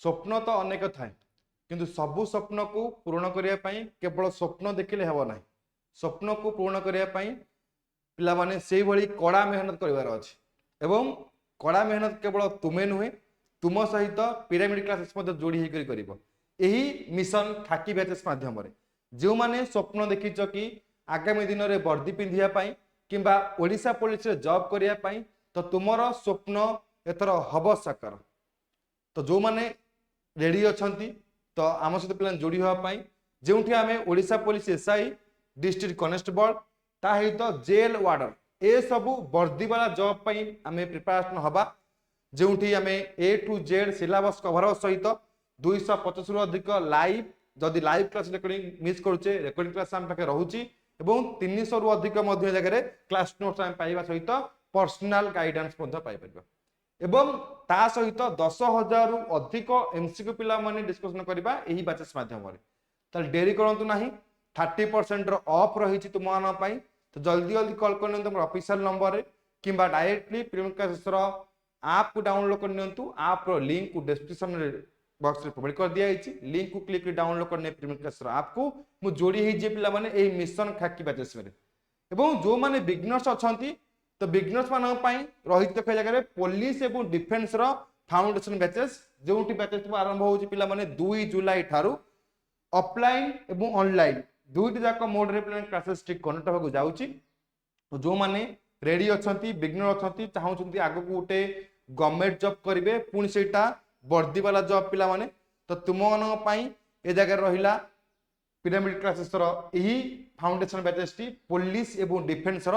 स्वप्न तो अनेक थाए किंतु सबु स्वप्न को पूर्ण करने केवल स्वप्न देखिले हेब ना स्वप्न को पूर्ण करने पिला माने से भली कड़ा मेहनत करार अच्छे एवं कड़ा मेहनत केवल तुम्हें नुहे तुम सहित पिरामिड क्लासेस जोड़ी होकर कर यही मिशन खाकी बैचेस माध्यम जो माने स्वप्न देखिच कि आगामी दिन में वर्दी पिंधापी कि ओडिशा पुलिस जॉब करने तो तुमर स्वप्न एथर हब साकार तो जो माने रेडी अच्छा तो आम सहित पे जोड़ी हाँपाई जो आम Odisha police SI district constable सहित जेल वार्डन ए सबू वर्दी वाला जॉब पर आम प्रिपेरेसन हवा जो आम ए टू जेड सिलेबस कभर सहित 250 रु अधिक लाइव जदि लाइव क्लास रेकर्डिंग मिस करुचे रेकर्डिंग क्लास आम पाखे रोचे 300 रु अधिक जगह क्लास नोट्स आम पाइबा सहित पर्सनाल गाइडेंस पाइपर एवं ता सहित 10,000 रु अधिक एमसीक्यू पिला माने डिस्कशन करबा एही बैचेस माध्यम रे डेरी करंतु नाही 30% ऑफ रही तुम मान तो जल्दी जल्दी कॉल कर तुम ऑफिशियल नंबर किंबा डायरेक्टली प्रीमियम क्लासेस ऐप को डाउनलोड कर ऐप रो लिंक को डिस्क्रिप्शन बॉक्स रे प्रोवाइड कर दिया लिंक को क्लिक डाउनलोड करने प्रीमियम क्लासेस ऐप को मु जोड़ी हे जे पिला माने एही मिशन खाकी बैचेस रे एवं जो माने बिगनर्स अछंती तो बिगनर्स मान रही देखा जगह पुलिस और डिफेन्स फाउंडेशन बैचेस जो बैचेस आरंभ हो पिला माने 2 जुलाई ठारू ऑफलाइन एवं ऑनलाइन दुईटी जाक मोड रे क्लासेस कनेक्ट होगा जाउची जो माने रेडी अछंती बिगनर अछंती चाहउछंती आगो को गोटे गवर्नमेंट जॉब करिवे पुणी सेटा वर्दी वाला जॉब पिला माने तो तुम मन पई ए जगह रहिला पिरामिड क्लासेस यही फाउंडेशन बैचेस टी पुलिस एवं डिफेन्स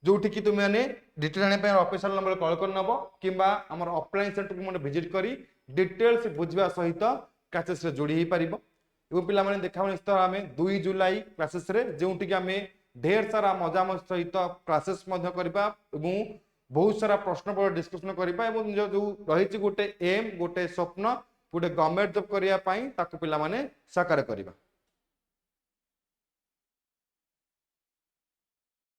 जोठी कि तुम्हें डिटेल आने ऑफिशियल नंबर कॉल कर नब कि ऑफलाइन सेंटर को विजिट करी डिटेल्स बुझा सहित क्लासेस रे जोड़ी हो पार एवं पिला माने देखा आम 2 जुलाई क्लासेस रे जोठी आम ढेर सारा मजा मज सहित क्लासेस करवा बहुत सारा प्रश्न पर डिस्कशन करवा जो रही गोटे एम गोटे स्वप्न गोटे गवर्नमेंट जॉब करने पिला माने साकार करवा।